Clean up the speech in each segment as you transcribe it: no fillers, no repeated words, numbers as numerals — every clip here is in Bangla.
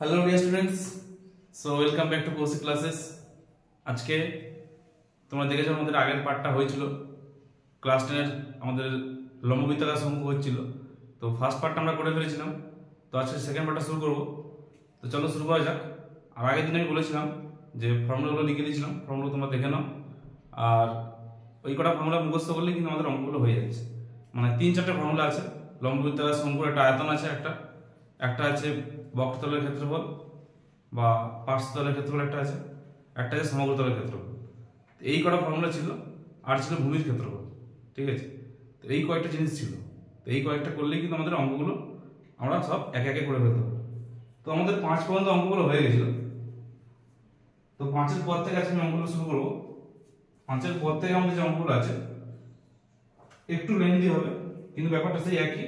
Hello dear students, so welcome back to Kaushik classes. আজকে তোমরা দেখেছো আমাদের আগের পার্টটা হয়েছিল ক্লাস 10-এর আমাদের লম্ববৃত্তাকার শঙ্কু হচ্ছিল। তো ফার্স্ট পার্টটা আমরা করে ফেলেছিলাম, তো আজকে সেকেন্ড পার্টটা শুরু করব। তো চলো শুরু করা যাক। আর আগের দিন আমি বলেছিলাম যে ফর্মুলাগুলো লিখে দিয়েছিলাম, ফর্মুলা তোমরা দেখে নাও। আর ওই কটা ফর্মুলা মুখস্থ করলে কিন্তু আমাদের অঙ্কগুলো হয়ে যাচ্ছে। মানে 3-4টে ফর্মুলা আছে। লম্ববৃত্তাকার শঙ্কুর একটা আয়তন আছে, একটা আছে বক্রতলের ক্ষেত্রফল বা পার্শ্বতলের ক্ষেত্রফল, একটা আছে সমগ্রতলের ক্ষেত্রফল। এই কটা ফর্মুলা ছিল, আর ছিল ভূমির ক্ষেত্রফল। ঠিক আছে, তো এই কয়েকটা জিনিস ছিল। তো এই কয়েকটা করলেই কিন্তু আমাদের অঙ্কগুলো আমরা সব একে একে করে ফেলতে পারবো। তো আমাদের 5 পর্যন্ত অঙ্কগুলো হয়ে গেছিল। তো 5-এর পর থেকে আজকে আমি অঙ্কগুলো শুরু করবো। 5-এর পর থেকে আমাদের যে অঙ্কগুলো আছে একটু লেন্দি হবে, কিন্তু ব্যাপারটা সেই একই।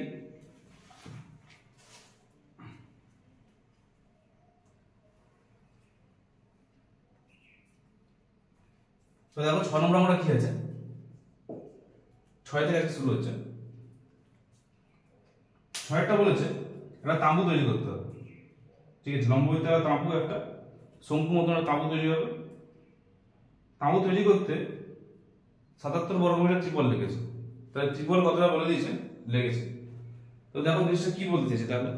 তো দেখো 6 নম্বর আমরা কি আছে, 6 থেকে আজকে শুরু হচ্ছে। 6টা বলেছে একটা তাঁবু তৈরি করতে হবে। ঠিক আছে, লম্ববৃত্তাকার তাঁবু, একটা শঙ্কু মতন একটা তাঁবু তৈরি হবে। তাঁবু তৈরি করতে 77 বর্গমিটার ত্রিপল লেগেছে। তাহলে ত্রিপল কতটা বলে দিয়েছে, লেগেছে। তো দেখো জিনিসটা কি বলতে চাইছে, তাহলে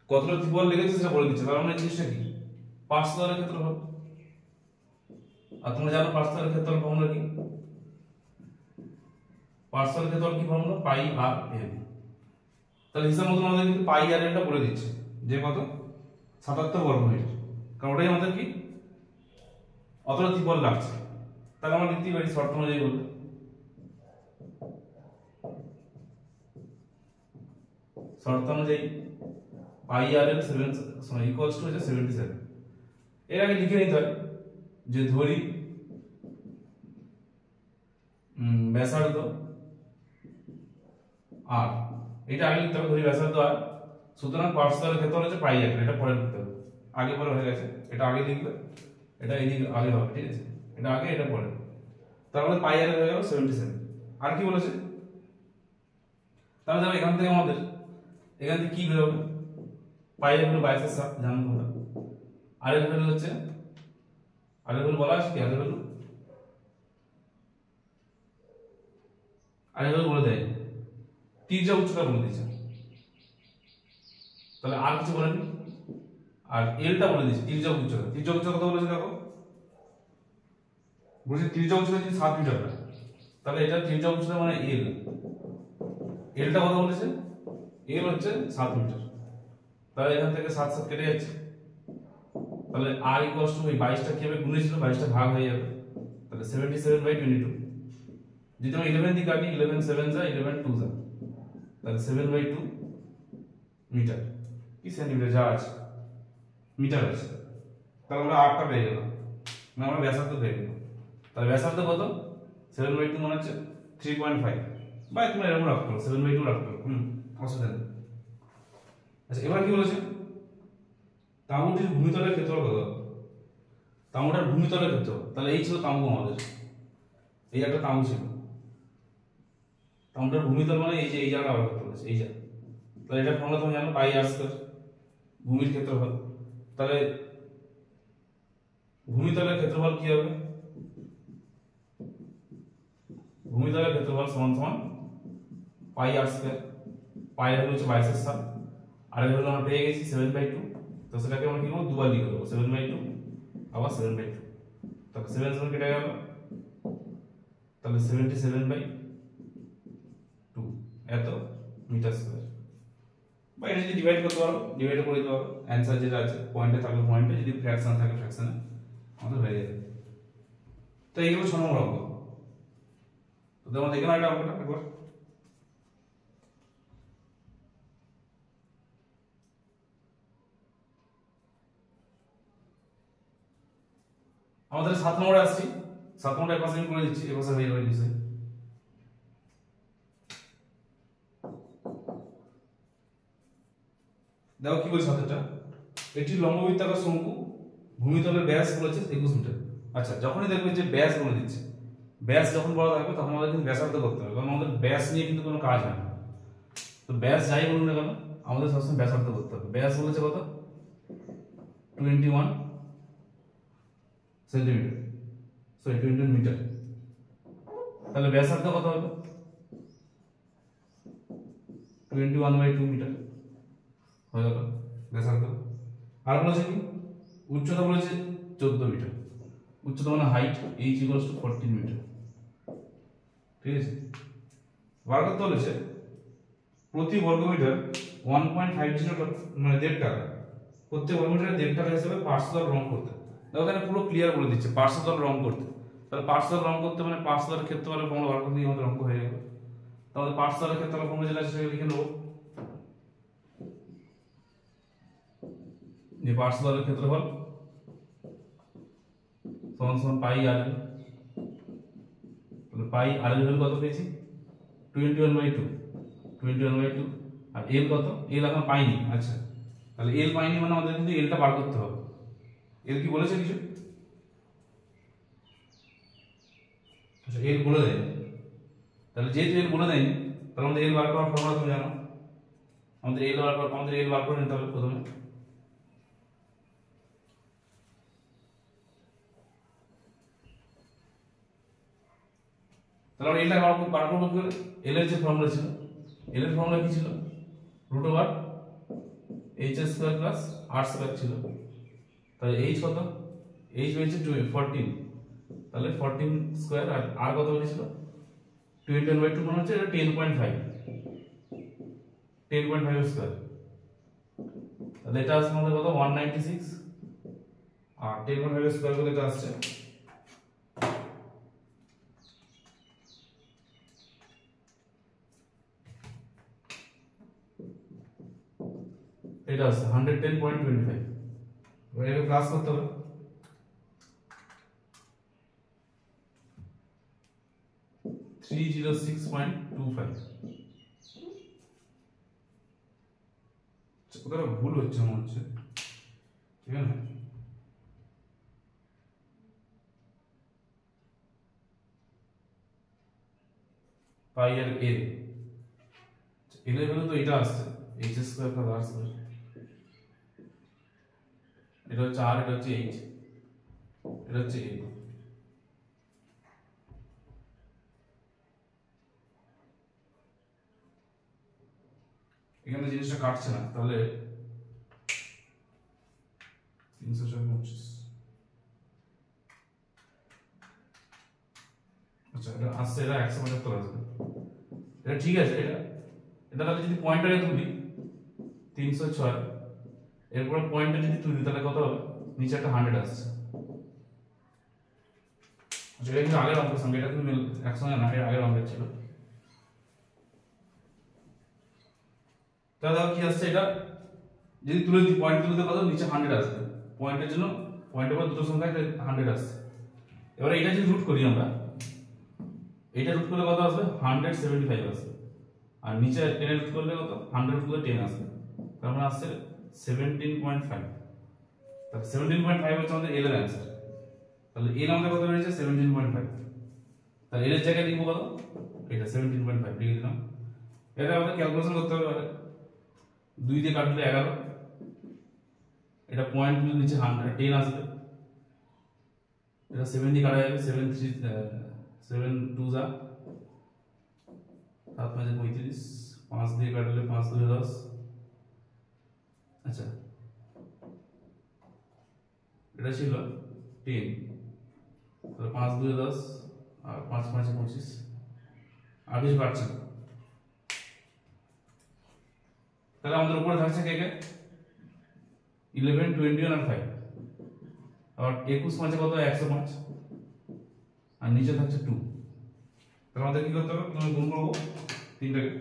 কতটা ত্রিপল লেগেছে সেটা বলে দিচ্ছে। তার মানে জিনিসটা কি, পার্শ্বতলের ক্ষেত্রফল। আর তোমরা জানো পার্শ্বতলের ক্ষেত্রফল ফর্মুলা কি, পার্শ্বতলের ক্ষেত্রফল কি ফর্মুলা, পাই আর এল। তাহলে হিসাব মতন আমাদের কিন্তু পাই আর এলটা বলে দিচ্ছে যে কত, 77 বর্গমিটার। কারণ ওটাই আমাদের কি অতটা ত্রিপল লাগছে। তাহলে আমরা লিখতেই পারি শর্ত অনুযায়ী বলতে, শর্ত অনুযায়ী পাই আর এল ইকুয়ালস টু 77। এর আগে লিখে নিতে হয় যে ধরি ব্যাসার্ধ আর, এটা আগে লিখতে হবে, ধরি ব্যাসার্ধ আর। সুতরাং পার্শ্বতলের ক্ষেত্রফল হচ্ছে পাই আর, এটা পরে লিখতে হবে। আগে পরে হয়ে গেছে, এটা আগে লিখবে, এটা এইদিকে আগে হবে। ঠিক আছে, এটা আগে এটা পরে। তাহলে পাই আর হয়ে গেল 77। আর কি বলেছে, তাহলে দেখো এখান থেকে কি বেরোবে, পাই এর ভ্যালু 22/7 জানো তোমরা। আর এর ভ্যালু হচ্ছে, আর এর ভ্যালু বলা আছে কি, আর এর ভ্যালু বলে দেয়, তির্যক উচ্চতা বলে দিয়েছে। তাহলে আর কিছু বলেনি, আর এলটা বলে দিয়েছে তির্যক উচ্চতা। তির্যক উচ্চতা কত বলেছে দেখো, বলছে তির্যক উচ্চতা যদি 7 মিটার হয়, তাহলে এটা তির্যক উচ্চতা মানে এল। এলটা কত বলেছে, এল হচ্ছে 7 মিটার। তাহলে এখান থেকে 7 7 কেটে যাচ্ছে। তাহলে আর ইকুয়ালস টু, এই 22টা কি হবে, গুণে ছিল, 22টা ভাগ হয়ে যাবে। তাহলে 77/22। যদি আমরা 11 দিয়ে কাটি, 11 7 যা 11 2 যা, তাহলে 7/2 মিটার কি সেন্টিমিটার যা আছে, মিটার আছে। তাহলে আমরা আরটা পেয়ে গেলাম, মানে আমরা ব্যাসার্ধ পেয়ে গেলাম। তাহলে ব্যাসার্ধ কত, 7/2 মানে হচ্ছে 3.5, বা তোমরা এরকম রাখতে পারো, 7/2 রাখতে পারো, অসুবিধা নেই। আচ্ছা, এবার কি বলেছে, তাঁবুটির ভূমিতলের ক্ষেত্রফল কত, তাঁবুটার ভূমিতলের ক্ষেত্রফল। তাহলে এই ছিল তাঁবু আমাদের, এই একটা তাঁবু ছিল। তাঁবুটার ভূমিতল মানে এই যে এই জায়গাটা আবার করতে বলেছে, এই জায়গা। তাহলে এটা ফর্মুলা তুমি জানো, পাই আর স্কয়ার, ভূমির ক্ষেত্রফল। তাহলে ভূমিতলের ক্ষেত্রফল কি হবে, ভূমিতলের ক্ষেত্রফল সমান সমান পাই আর স্কয়ার। পাই এর হচ্ছে 22/7, আর এর হলো আমরা পেয়ে গেছি 7/2। তো সেটাকে আমরা কি করব, দুবার লিখে দেবো, 7/2 আবার 7/2। তাহলে 7 7 কেটে গেল, তাহলে 77/2 এত মিটার স্কয়ার। বা এটা যদি ডিভাইড করতে পারো, ডিভাইড করে দিতে পারো। অ্যানসার যেটা আছে পয়েন্টে থাকলে পয়েন্টে, যদি ফ্র্যাকশন থাকে ফ্র্যাকশনে আমাদের হয়ে যাবে। তো এইগুলো 6 নম্বর অঙ্ক। তো তোমরা দেখে নাও এটা অঙ্কটা একবার। আমাদের 7 নম্বরে আসছি। 7 নম্বরে এক পাশে আমি করে দিচ্ছি, এ পাশে হয়ে যাবে নিশ্চয়ই। দেখো কি বলছে সাথেটা, এটি লম্ববৃত্তাকার শঙ্কু, ভূমিতলের ব্যাস বলেছে 21 মিটার। আচ্ছা, যখনই দেখবে যে ব্যাস বলে দিচ্ছে, ব্যাস যখন বলা থাকবে তখন আমাদের কিন্তু ব্যাসার্ধ করতে হবে, কারণ আমাদের ব্যাস নিয়ে কিন্তু কোনো কাজ হয় না। তো ব্যাস যাই বলুন না কেন, আমাদের সবসময় ব্যাসার্ধ করতে হবে। ব্যাস বলেছে কত 21 সেন্টিমিটার, সরি 21 মিটার। তাহলে ব্যাসার্ধ কত হবে 21/2 মিটার হয়ে গেল ব্যাসার্ধ। আর বলেছে কি উচ্চতা বলেছে 14 মিটার, উচ্চতা মানে হাইট h = 14 মিটার। ঠিক আছে, বার করতে বলেছে প্রতি বর্গমিটার 1.50 মানে 1.5 টাকা, প্রত্যেক বর্গমিটারে 1.5 টাকা হিসেবে পার্শ্বতল রং করতে। দেখো এখানে পুরো ক্লিয়ার বলে দিচ্ছে পার্শ্বতল রং করতে। তাহলে পার্শ্বতল রং করতে মানে পার্শ্বতলের ক্ষেত্রফলের ফর্মুলা বার করতে আমাদের অঙ্ক হয়ে গেল। তাহলে পার্শ্বতলের ক্ষেত্রফলের ফর্মুলা যেটা আছে সেটা লিখে নেব, যে পার্শ্বতলের ক্ষেত্রফল সমান সমান পাই আর এল। তাহলে পাই আর এল কত পেয়েছি 21/2, আর এল কত, এল এখন পাইনি। আচ্ছা, তাহলে এল পাইনি মানে আমাদের কিন্তু এলটা বার করতে হবে। এল কি বলেছে কিছু? আচ্ছা, এল বলে দেয়নি। তাহলে যেহেতু এল বলে দেয়নি তাহলে আমাদের এল বার করার ফর্মুলা তুমি জানো, আমাদের এল বার করে নিতে হবে প্রথমে। তাহলে আমরা এলটা বার করবো কি করে? এল এর যে ফর্মুলা ছিল, এল এর ফর্মুলা কি ছিল √h² প্লাস r² ছিল। তাহলে h কত, h হয়েছে 14, তাহলে 14 স্কয়ার, আর r কত বলেছিল 21/2 মানে হচ্ছে এটা 10.5 স্কয়ার। তাহলে এটা আসছে আমাদের কত 196, আর 10.5 স্কয়ার করে এটা আসছে এটা আছে 110.25। এটাকে প্লাস করতে হবে, কোথাও ভুল হচ্ছে মনে হচ্ছে, ঠিক আছে? পাই আর এল, এল এর ভ্যালু তো এটা আসছে h² প্লাস r², এটা হচ্ছে r, এটা হচ্ছে h, এটা হচ্ছে a। এখানে জিনিসটা কাটছে না, তাহলে 325। আচ্ছা, এটা আসছে, এটা 175 আসবে, এটা ঠিক আছে। এটা তাহলে যদি পয়েন্টারে তুলি 306, এরপর পয়েন্টে যদি তুলি তাহলে কত হবে, নিচে একটা 100 আসছে। আচ্ছা, এটা কিন্তু আগের অঙ্কের সঙ্গে, এটা কিন্তু একসঙ্গে না, এর আগের অঙ্কের ছিল। তাহলে কি আসছে, এটা যদি তুলে দিই পয়েন্ট তুলতে কত, নিচে 100 আসবে। পয়েন্টের জন্য পয়েন্টের পর দুটো সংখ্যা 100 আসছে। এবারে এটা যদি রুট করি আমরা, এটা রুট করলে কত আসবে 175 আসবে, আর নিচে 10 রুট করলে কত 100 রুট করলে 10 আসবে, তার মানে আসছে 17.5। তাহলে 17.5 হচ্ছে আমাদের এল এর অ্যান্সার। তাহলে এল আমাদের কত বেরিয়েছে 17.5। তাহলে এল এর জায়গায় লিখবো কত, এটা 17.5 লিখে দিলাম। এটা আমাদের ক্যালকুলেশন করতে হবে। 2 দিয়ে কাটলে 11, এটা পয়েন্ট নিচে 10 আসবে, এটা 7 দিয়ে কাটা যাবে, 7 2 যা 7 5 35, 5 দিয়ে কাটলে 5 2 10। আচ্ছা, এটা ছিল 10, তাহলে 5 2 10 আর 5 5 25, আর কিছু কাটছে না। তাহলে আমাদের উপরে থাকছে কে কে 11 21 আর 5, আর 21 5 কত 105, আর নিচে থাকছে 2। তাহলে আমাদের কি করতে হবে, প্রথমে গুণ করব তিনটাকে।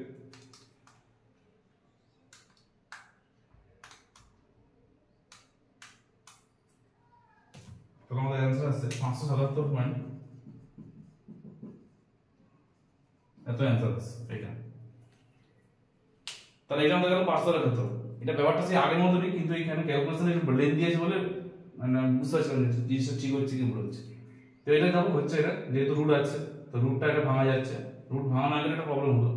তাহলে আমাদের অ্যান্সার আসছে 577 পয়েন্ট, এত অ্যান্সার আছে এটা। তাহলে এটা আমাদের গেল পার্শ্বতলের ক্ষেত্র। এটা ব্যাপারটা সেই আগের মতোই, কিন্তু এখানে ক্যালকুলেশনে একটু লেন দিয়েছে বলে মানে বুঝতে পারছি না জিনিসটা ঠিক হচ্ছে কি ভুল হচ্ছে। তো এটা দেখো হচ্ছে, এটা যেহেতু রুট আছে তো রুটটা এটা ভাঙা যাচ্ছে, রুট ভাঙা না গেলে একটা প্রবলেম হলো।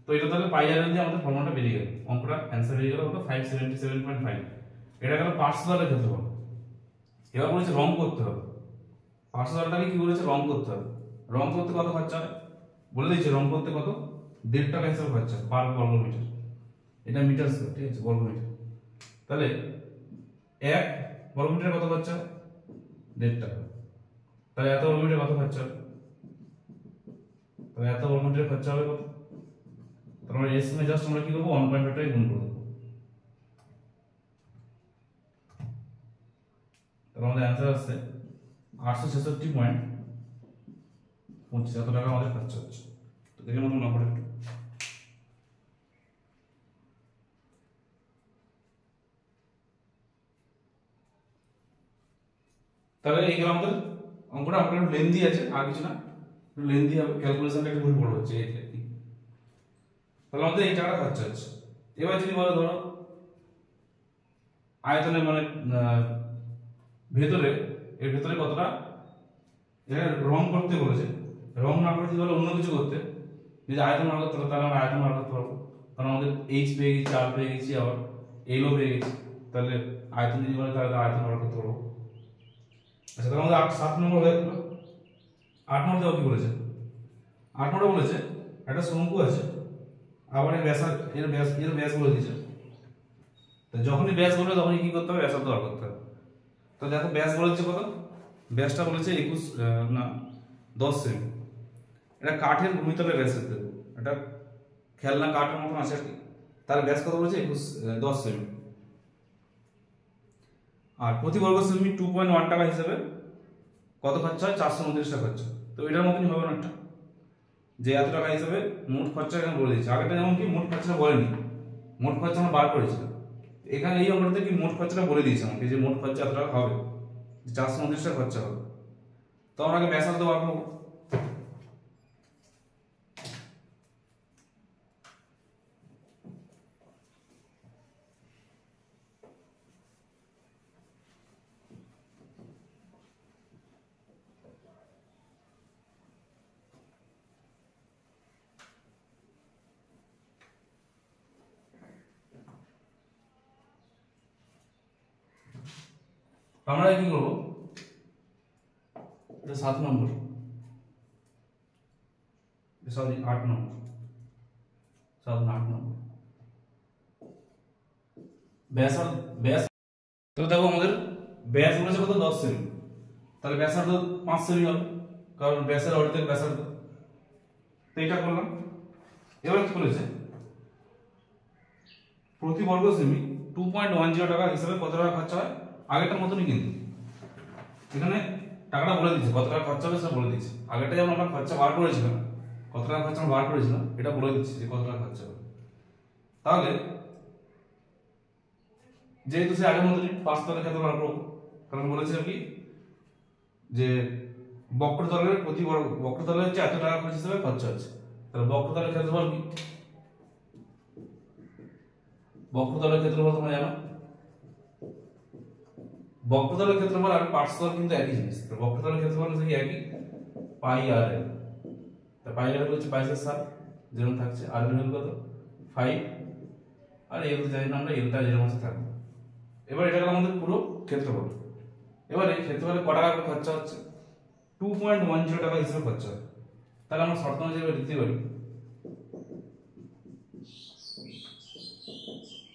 তো এটা তাহলে পাই আর দিয়ে আমাদের ফর্মুলাটা বেরিয়ে গেল, অঙ্কটা অ্যান্সার বেরিয়ে গেল কত 577.5। এটা গেল পার্শ্বতলের ক্ষেত্রফল। এবার বলেছে রং করতে হবে, পার্শ্বতলটাকে কি বলেছে রং করতে হবে। রং করতে কত খরচা হয় বলে দিয়েছে, রং করতে কত 1.5 টাকা হিসাবে খরচা পার বর্গ মিটার, এটা মিটার স্কয়ার, ঠিক আছে বর্গ মিটার। তাহলে 1 বর্গ মিটার কত খরচা 1.5 টাকা, তাহলে এত বর্গ মিটার কত খরচা হবে, তাহলে এত বর্গ মিটার খরচা হবে কত, তাহলে আমরা এর সঙ্গে জাস্ট আমরা কি করব 1.5 টাকা গুণ করব, তাহলে আমাদের অ্যান্সার আসছে 866.25 এত টাকা আমাদের খরচা হচ্ছে। তো দেখে মতো নম্বর একটু তাহলে এই গেল আমাদের অঙ্কটা। অঙ্কটা একটু লেন্দি আছে, আর কিছু না, একটু লেন্দি হবে, ক্যালকুলেশনটা একটু বড় হচ্ছে এই আর কি। তাহলে আমাদের এই টাকাটা খরচা হচ্ছে। এবার যদি বলো ধরো আয়তনে মানে ভেতরে, এর ভেতরে কতটা এটা রং করতে বলেছে, রং না করে যদি বলো অন্য কিছু করতে, যদি আয়তন বার করতে তাহলে আমরা আয়তন বার করতে পারবো, কারণ আমাদের এইচ পেয়ে গেছি, আর পেয়ে গেছি, আবার এলও পেয়ে গেছি, তাহলে আয়তন যদি বলে তাহলে আয়তন বার করতে পারবো। আচ্ছা তাহলে আমাদের 7 নম্বর হয়ে গেল। 8 নম্বর দেখো কি বলেছে, 8 নম্বর বলেছে একটা শঙ্কু আছে, আবার এর ব্যাস বলে দিয়েছে। তো যখনই ব্যাস বলবে তখনই কি করতে হবে ব্যাসার্ধ বার করতে হবে। তো দেখো ব্যাস বলেছে কত, ব্যাসটা বলেছে 10 সেমি। এটা কাঠের ভূমিতলে ব্যাসের দেবো, এটা খেলনা কাঠের মতন আছে আর কি। তার ব্যাস কত বলেছে 10 সেমি, আর প্রতি বর্গ সেমি 2.1 টাকা হিসেবে কত খরচা হয় 429 টাকা খরচা। তো এটার মতনই হবে না, একটা যে এত টাকা হিসেবে মোট খরচা এখানে বলে দিচ্ছে। আগেটা যেমন কি মোট খরচাটা বলেনি, মোট খরচা আমরা বার করেছিলাম, এখানে এই অঙ্কটাতে কি মোট খরচাটা বলে দিয়েছে আমাকে যে মোট খরচা এত টাকা হবে, 429 টাকা খরচা হবে। তো আমরা আগে ব্যাসার্ধ বার করবো। আমরা কি করবো, এটা 7 নম্বর, সরি 8 নম্বর, 8 নম্বর ব্যাস। তো দেখো আমাদের ব্যাস বলেছে কত 10 সেমি, তাহলে ব্যাসার্ধ 5 সেমি হবে, কারণ ব্যাসের অর্ধেক ব্যাসার্ধ। তো এটা করলাম। এবার কি বলেছে প্রতি বর্গ সেমি 2.10 টাকা হিসাবে কত টাকা খরচা হয়, আগেরটার মতনই কিন্তু এখানে টাকাটা বলে দিচ্ছে, কত টাকা খরচা হবে সেটা বলে দিচ্ছে। আগেরটা যেমন আমরা খরচা বার করেছিলাম, কত টাকা খরচা আমরা বার করেছিলাম, এটা বলে দিচ্ছে যে কত টাকা খরচা হবে। তাহলে যেহেতু সে আগের মতনই পাঁচতলের ক্ষেত্রে বার করবো, কারণ বলেছিলাম কি যে বক্রতলের প্রতি বক্রতলের হচ্ছে এত টাকা খরচ হিসেবে খরচা হচ্ছে, তাহলে বক্রতলের ক্ষেত্রফল কি, বক্রতলের ক্ষেত্রফল তোমরা জানো, বক্রতলের ক্ষেত্রফল আর পার্শ্বতল কিন্তু একই জিনিস। তো বক্রতলের ক্ষেত্রফল সেই একই, পাই আর এল। তা পাই আর হচ্ছে 22/7 যেরকম থাকছে, আর এল কত 5, আর এল জানি না আমরা, এলটা যেরকম আছে থাকবে। এবার এটা হলো আমাদের পুরো ক্ষেত্রফল। এবার এই ক্ষেত্রফলে কত টাকা করে খরচা হচ্ছে 2.10 টাকা হিসেবে খরচা হয়। তাহলে আমরা শর্ত অনুযায়ী লিখতে পারি,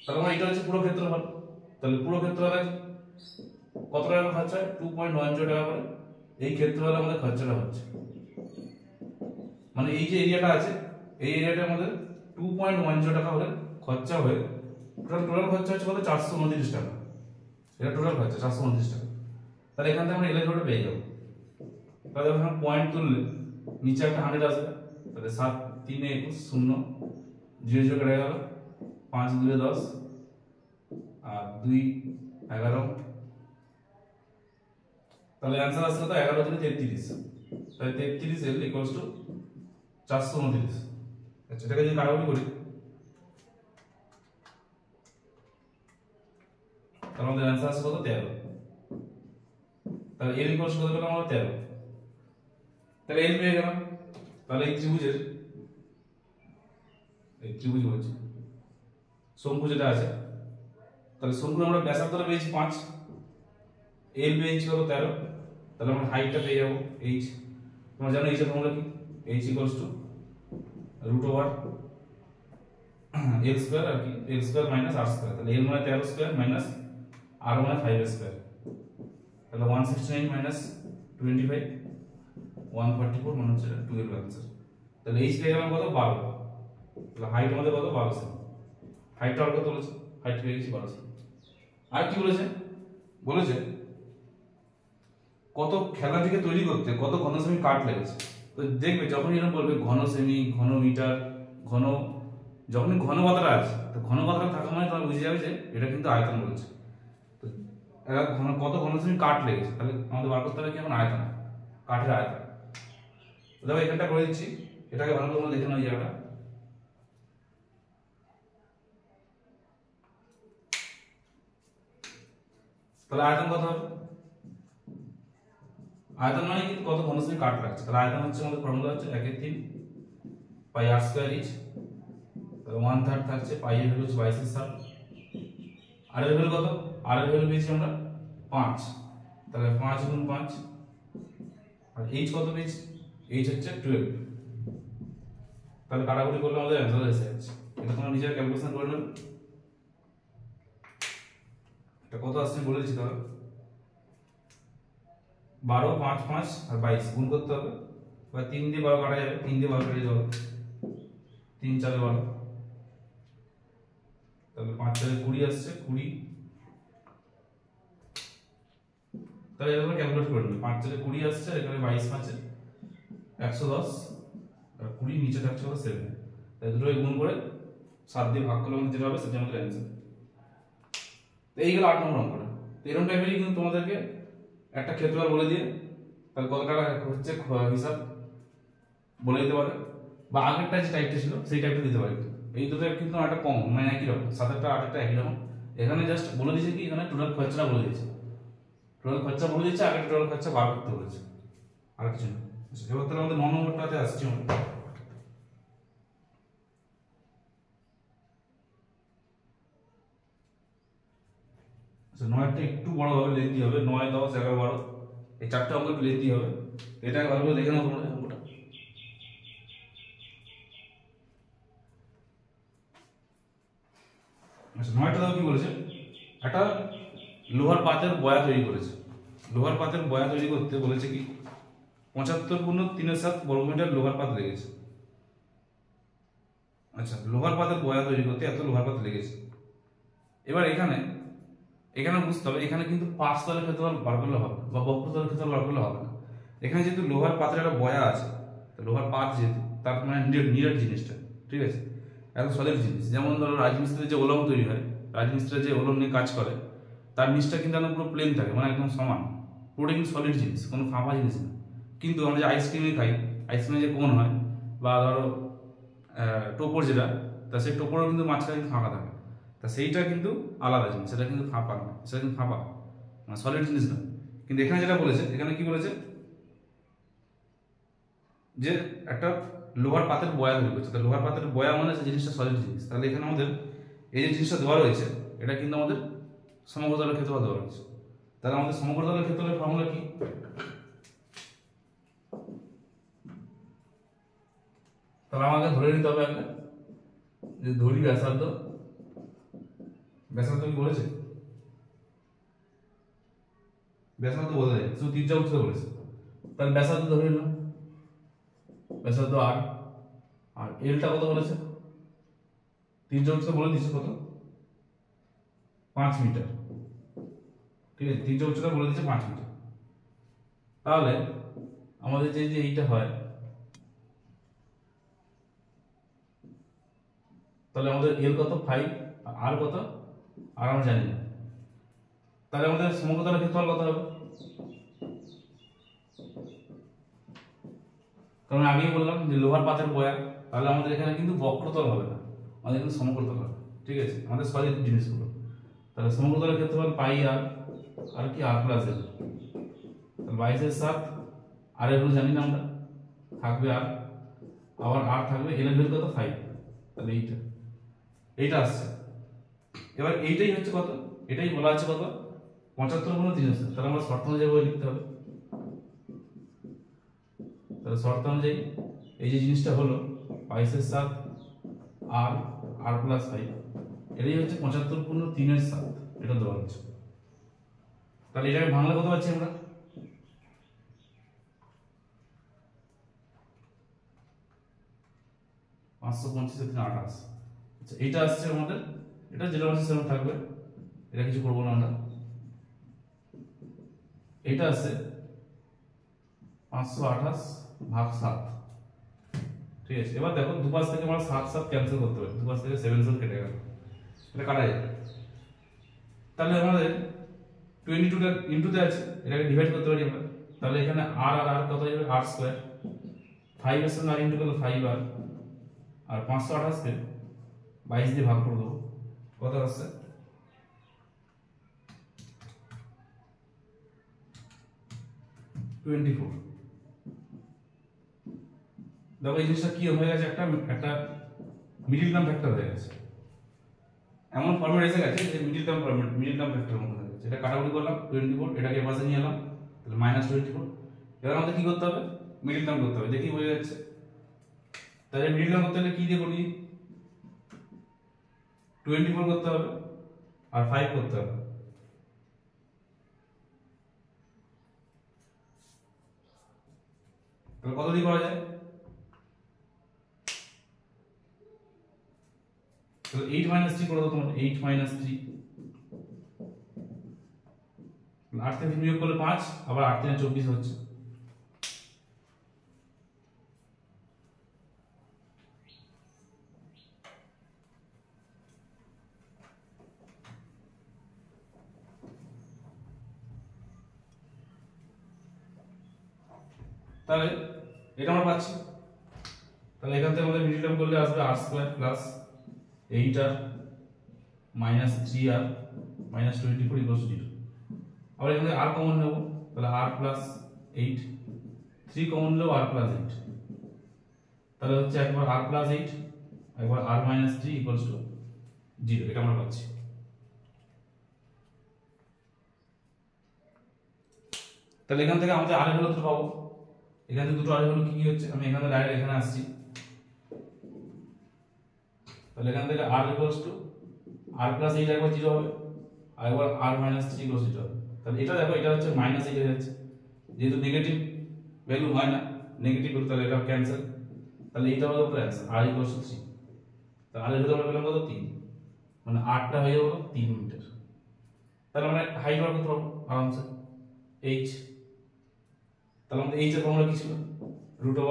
তাহলে আমরা এটা হচ্ছে পুরো ক্ষেত্রফল, তাহলে পুরো ক্ষেত্রফলে কত টাকা খরচা হয় 2.10 টাকা করে। এই ক্ষেত্রফলে আমাদের খরচাটা হচ্ছে, মানে এই যে এরিয়াটা আছে এই এরিয়াটার মধ্যে 2.10 টাকা হলে খরচা হয়ে টোটাল খরচা হচ্ছে কত 429 টাকা। এটা টোটাল খরচা 429 টাকা। তাহলে এখান থেকে আমরা এল এর পেয়ে যাবো। তাহলে যখন পয়েন্ট তুললে নিচে একটা 100 আসবে, তাহলে 7 3 21 0 0 0 কেটে গেল, 5 2 10 আর 2 11, তাহলে आंसर আসছে কত 11 2 33, তাহলে 33 এল ইকুয়ালস টু 429। আচ্ছা এটাকে যদি কাটাকুটি করি তাহলে আমাদের आंसर আসছে কত 13, তাহলে এল ইকুয়ালস কত পেলাম আমরা 13, তাহলে এল পেয়ে গেলাম। তাহলে এই ত্রিভুজের এই ত্রিভুজ বলছি, শঙ্কু যেটা আছে, তাহলে শঙ্কুর আমরা ব্যাসার্ধটা পেয়েছি 5, এল পেয়েছি কত 13, তাহলে আমরা হাইটটা পেয়ে যাবো এইচ। তোমরা জানো এইচের ফর্মুলা কি, H equals to root over L square আর কি, L square minus R square. তাহলে এল মানে 13 স্কয়ার মাইনাস আর মানে 5 স্কয়ার, তাহলে 169 মাইনাস 25 144 মানে হচ্ছে 12 আনসার। তাহলে এইচ পেয়ে গেলাম কত 12, তাহলে হাইট আমাদের কত 12 সেমি। হাইটটা আর কত বলেছে, হাইট পেয়ে গেছি 12 সেমি। আর কি বলেছে, বলেছে কত খেলা থেকে তৈরি করতে কত ঘন সেমি কাঠ লেগেছে। তো দেখবে যখন এরকম বলবে ঘন সেমি, ঘন মিটার, ঘন, যখনই ঘন কথাটা আছে, তো ঘন কথাটা থাকা মানে তোমরা বুঝে যাবে যে এটা কিন্তু আয়তন বলছে। তো এরা ঘন কত ঘন সেমি কাঠ লেগেছে, তাহলে আমাদের বার করতে হবে কি এখন আয়তন, কাঠের আয়তন। তো দেখো এখানটা করে দিচ্ছি, এটাকে ভালো করে দেখে নাও জায়গাটা। তাহলে আয়তন কত হবে, আয়তন মানে কি কত ঘন সেমি কাট লাগছে। তাহলে আয়তন হচ্ছে আমাদের ফর্মুলা হচ্ছে 1/3 পাই আর স্কয়ার ইচ, তাহলে 1/3 থাকছে পাই এর ভ্যালু 22/7, আর এর ভ্যালু কত, আর এর ভ্যালু পেয়েছি আমরা 5, তাহলে 5 গুণ 5, আর এইচ কত পেয়েছি, এইচ হচ্ছে 12। তাহলে কাটাকুটি করলে আমাদের অ্যান্সার এসে যাচ্ছে। এটা তোমরা নিজের ক্যালকুলেশন করে নেবে। এটা কত আসছে বলে দিচ্ছি, তাহলে 12 5 5 আর 22 গুণ করতে হবে, বা 3 দিয়ে 12 কাটা যাবে, 3 দিয়ে 12 কেটে যাবে, 3 4 12, তাহলে 5 4 20 আসছে 20। তাহলে এভাবে ক্যালকুলেট করে নেবে, 5 4 20 আসছে, এখানে 22 5 110 আর 20 নিচে থাকছে কত 7, তাই দুটোই গুণ করে 7 দিয়ে ভাগ করলে আমাদের যেটা হবে সেটা আমাদের অ্যান্সার। তো এই গেল 8 নম্বর অঙ্কটা। তো এরকম টাইপেরই কিন্তু তোমাদেরকে একটা ক্ষেত্রফল বলে দিয়ে তাহলে কত টাকা হচ্ছে হিসাব বলে দিতে পারে, বা আগেরটা যে টাইপটা ছিল সেই টাইপটা দিতে পারে। এই দুটো কিন্তু একটা কম মানে একই রকম, 7টা 8টা একই রকম। এখানে জাস্ট বলে দিয়েছে কি, এখানে টোটাল খরচাটা বলে দিয়েছে, টোটাল খরচা বলে দিয়েছে, আগে টোটাল খরচা বার করতে বলেছে, আর কিছু না। এবার তাহলে আমাদের 9 নম্বরটাতে আসছি আমরা। আচ্ছা 9টা একটু বড় হবে, লেন্থি হবে, 9 10 11 12 এই চারটে অঙ্ক একটু লেন্থি হবে। এটা ভালো করে দেখে নাও তোমরা অঙ্কটা। আচ্ছা 9টা দাও কি বলেছে, একটা লোহার পাতের বয়া তৈরি করেছে। লোহার পাতের বয়া তৈরি করতে বলেছে কি 75 × 3.7 বর্গমিটার লোহার পাত লেগেছে। আচ্ছা লোহার পাতের বয়া তৈরি করতে এত লোহার পাত লেগেছে। এবার এখানে বুঝতে হবে, এখানে কিন্তু পাঁচতলের ক্ষেত্রফল বার করলে হবে বা বক্রতলের ক্ষেত্রফল বার করলে হবে না। এখানে যেহেতু লোহার পাতের একটা বয়া আছে, লোহার পাত যেহেতু তার মানে নিরেট জিনিসটা, ঠিক আছে, এত সলিড জিনিস। যেমন ধরো রাজমিস্ত্রির যে ওলম তৈরি হয়, রাজমিস্ত্রির যে ওলম নিয়ে কাজ করে তার নিচটা কিন্তু একদম পুরো প্লেন থাকে, মানে একদম সমান, পুরোটা কিন্তু সলিড জিনিস, কোনো ফাঁপা জিনিস না। কিন্তু আমরা যে আইসক্রিমে খাই, আইসক্রিমে যে কোন হয় বা ধরো টোপর যেটা, তা সেই টোপরও কিন্তু মাঝখানে ফাঁকা থাকে, তা সেইটা কিন্তু আলাদা জিনিস, সেটা কিন্তু ফাঁপা নয়, সেটা কিন্তু ফাঁপা মানে সলিড জিনিস নয়। কিন্তু এখানে যেটা বলেছে, এখানে কি বলেছে যে একটা লোহার পাতের বয়া তৈরি করছে। তো লোহার পাতের বয়া মানে সেই জিনিসটা সলিড জিনিস। তাহলে এখানে আমাদের এই যে জিনিসটা দেওয়া রয়েছে, এটা কিন্তু আমাদের সমগ্রতলের ক্ষেত্রফল দেওয়া রয়েছে। তাহলে আমাদের সমগ্রতলের ক্ষেত্রফলের ফর্মুলা কি, তাহলে আমাকে ধরে নিতে হবে আগে যে ধরি ব্যাসার্ধ, ব্যাসার্ধ কি বলেছে, ব্যাসার্ধ বলে দেয়, শুধু তিনটা উৎস বলেছে। তাহলে ব্যাসার্ধ ধরে নিলাম, ব্যাসার্ধ আর, আর এলটা কত বলেছে, তিনটা উৎস বলে দিচ্ছে কত 5 মিটার, ঠিক আছে, তিনটা উচ্চতা বলে দিচ্ছে 5 মিটার। তাহলে আমাদের যে এইটা হয়, তাহলে আমাদের এল কত 5 আর কত আর আমরা জানি না। তাহলে আমাদের সমগ্রতলের ক্ষেত্রফল কত হবে, কারণ আগেই বললাম যে লোহার পাতের বয়া, তাহলে আমাদের এখানে কিন্তু বক্রতল হবে না, আমাদের কিন্তু সমগ্রতল হবে, ঠিক আছে, আমাদের সলিড জিনিসগুলো। তাহলে সমগ্রতলের ক্ষেত্রফল পাই আর কি আর প্লাস এল, তাহলে 22/7 আর এর জানি না আমরা, থাকবে আর, আবার আর থাকবে এল এর ভ্যালু কত 5, তাহলে এইটা আসছে। এবার এইটাই হচ্ছে কত, এটাই বলা আছে কত 75/3। তাহলে আমরা শর্ত অনুযায়ী লিখতে হবে। তাহলে শর্ত অনুযায়ী এই যে জিনিসটা হলো 22/7 আর প্লাস 5, এটাই হচ্ছে 75/3/7, এটা দেওয়া হচ্ছে। তাহলে এটাকে বাংলা কত পাচ্ছি আমরা, 525/3 28। আচ্ছা এইটা আসছে আমাদের, এটা যেটা আছে সেরকম থাকবে, এটা কিছু করবো না আমরা। এটা আছে 528/7, ঠিক আছে। এবার দেখো দুপাশ থেকে আমরা 7 ক্যান্সেল করতে পারি, দুপাশ থেকে 7 কেটে গেল, এটা কাটা যাবে। তাহলে আমাদের 22টা ইনটুতে আছে, এটাকে ডিভাইড করতে পারি আমরা। তাহলে এখানে আর কত হয়ে যাবে, r²। 5 এর সঙ্গে আর ইনটু করলে 5r, আর 528 কে 22 দিয়ে ভাগ করে দেবো, কত আসছে 24। দেখো এই জিনিসটা কি হয়ে গেছে, একটা মিডল টার্ম ফ্যাক্টর হয়ে গেছে, এমন ফর্মেট এসে গেছে যে মিডল টার্ম ফ্যাক্টরের মতো হয়ে গেছে। এটা কাটাকুটি করলাম 24, এটাকে পাশে নিয়ে এলাম, তাহলে -24। এবার আমাদের কি করতে হবে, মিডল টার্ম করতে হবে, দেখি হয়ে যাচ্ছে। তাহলে মিডল টার্ম করতে হলে কি দিয়ে করি, 24 করতে হবে আর 5 করতে হবে। তাহলে কত দিয়ে করা যায়, তাহলে 8 - 3 করে দাও তোমরা, 8 - 3, 8 থেকে 3 বিয়োগ করলে 5, আবার 8 থেকে 24 হচ্ছে। তাহলে এটা আমরা পাচ্ছি। তাহলে এখান থেকে আমাদের মিডল টার্ম করলে আসবে r² plus 8r minus 3r minus 24 equals 0। আবার এখানে r কমন নেব, তাহলে r প্লাস 8, 3 কমন নেব r প্লাস 8, তাহলে হচ্ছে একবার r প্লাস 8 একবার r মাইনাস 3 ইকুয়ালস 0, এটা আমরা পাচ্ছি। তাহলে এখান থেকে আমাদের r এর ভ্যালু পাবো, এখান থেকে দুটো r এর ভ্যালু কি হচ্ছে, আমি এখানে ডাইরেক্ট এখানে আসছি। তাহলে এখান থেকে r equals to r plus 8 একবার 0 হবে, আর একবার r মাইনাস 3 ইকুয়ালস 0 হবে। তাহলে এটা দেখো, এটা হচ্ছে -8 হয়ে যাচ্ছে, যেহেতু নেগেটিভ ভ্যালু হয় না, নেগেটিভ ভ্যালু, তাহলে এটা ক্যান্সেল। তাহলে এটা হলো প্লাস r ইকুয়ালস টু 3, তাহলে r এর ভ্যালু আমরা পেলাম কত 3, মানে rটা হয়ে যাবে 3 মিটার। তাহলে আমরা হাইট বার করতে পারবো আরামসে, h। তাহলে আমাদের h এর ফর্মুলা কি ছিল, √l² - r²।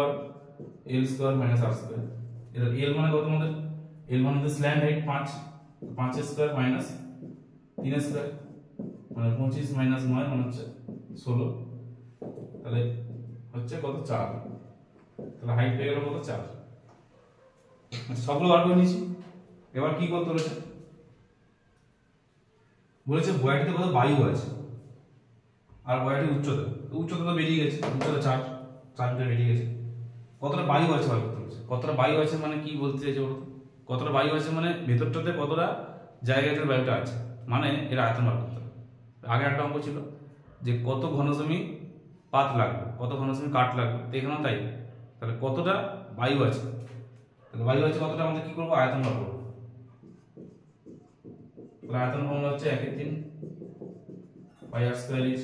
এটা l মানে কত, আমাদের l মানে হচ্ছে স্ল্যান্ট হাইট 5, 5² মাইনাস 3² মানে 25 মাইনাস 9 মানে হচ্ছে 16, তাহলে হচ্ছে কত 4। তাহলে হাইট পেয়ে গেল কত 4। আচ্ছা সবগুলো বার করে নিয়েছি। এবার কি করতে বলেছে বয়াটিতে কত বায়ু আছে আর বয়াটির উচ্চতা, তো উচ্চতা তো বেরিয়ে গেছে, উচ্চতা 4 মিটার বেরিয়ে গেছে। কতটা বায়ু আছে বার করতে বলেছে, কতটা বায়ু আছে মানে কি বলতে চাইছে বলতো, কতটা বায়ু আছে মানে ভেতরটাতে কতটা জায়গাতে বায়ুটা আছে, মানে এর আয়তন বার করতে হবে। আগে একটা অঙ্ক ছিল যে কত ঘনসেমি পাত লাগবে, কত ঘনসেমি কাঠ লাগবে, তো এখানেও তাই। তাহলে কতটা বায়ু আছে, তাহলে বায়ু আছে কতটা, আমাদের কি করবো, আয়তন বার করবো। তাহলে আয়তন ফর্মুলা হচ্ছে 1/3 πr²।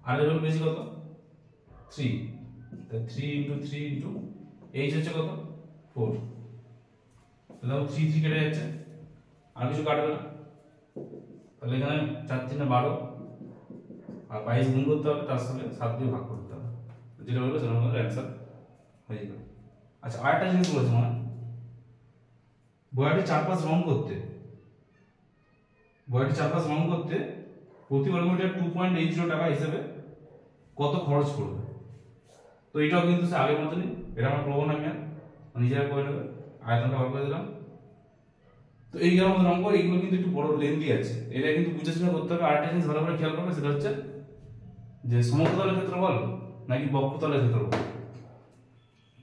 আর এর বেশি কত 3, তাহলে 3 × 3 × h হচ্ছে কত 4। তাহলে 3 3 কেটে যাচ্ছে, আর কিছু কাটবে না। তাহলে এখানে 4 3 12, আর 22 গুণ করতে হবে, তার সাথে 7 দিয়ে ভাগ করতে হবে, যেটা বলবে সেটা আমাদের অ্যান্সার হয়ে যাবে। আচ্ছা আরেকটা জিনিস বলেছে, মানে বয়াটির চারপাশ রং করতে, প্রতি বর্গমিটার 2.80 টাকা হিসেবে কত খরচ পড়বে। তো এটাও কিন্তু সে আগের মতনই, এটা আমরা করবো না, আমি নিজেরা করে নেবে। আয়তনটা বার করে দিলাম। তো এই আমাদের অঙ্ক, এইগুলো কিন্তু একটু বড় লেন্থি আছে, এটা কিন্তু বুঝে শুনে করতে হবে। আরেকটা জিনিস ভালো করে খেয়াল করবে, সেটা হচ্ছে যে সমতলের ক্ষেত্রফল নাকি বক্ষতলের ক্ষেত্রফল।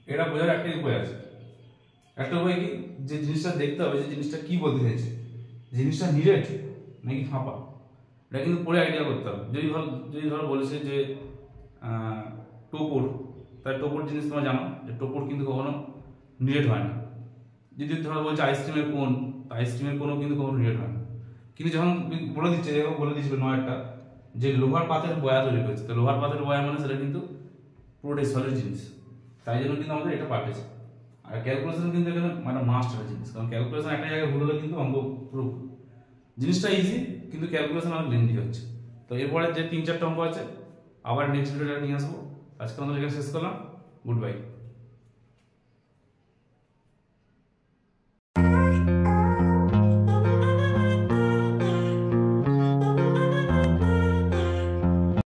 এটা বোঝার একটাই উপায় আছে। একটা উপায় কি, যে জিনিসটা দেখতে হবে যে জিনিসটা কি বলতে চাইছে, জিনিসটা নিরেট নাকি ফাঁপা, এটা কিন্তু পরে আইডিয়া করতে হবে। যদি ধরো বলেছে যে টোপর, তাই টোপর জিনিস তোমরা জানো যে টোপর কিন্তু কখনো নিরেট হয় না। যদি ধরো বলছে আইসক্রিমের কোন, আইসক্রিমের কোনও কিন্তু কখনো নিরেট হয় না। কিন্তু যখন বলে দিচ্ছে, বলে দিচ্ছিল নয়টা যে লোহার পাতের বয়া তৈরি করেছে, তো লোহার পাতের বয়া মানে সেটা কিন্তু পুরোটাই সলিড জিনিস, তাই জন্য কিন্তু আমাদের এটা পাঠিয়েছে। আর ক্যালকুলেশন কিন্তু এখানে মানে মাস্ট একটা জিনিস, কারণ ক্যালকুলেশন একটা জায়গায় ভুল হলে কিন্তু অঙ্ক পুরো ভুল। জিনিসটা ইজি কিন্তু ক্যালকুলেশন অনেক লেন্দি হচ্ছে। তো এরপরে যে 3-4টা অঙ্ক আছে আবার নেক্সট ভিডিওটা নিয়ে আসবো। আজকে আমাদের এখানে শেষ করলাম। Good bye.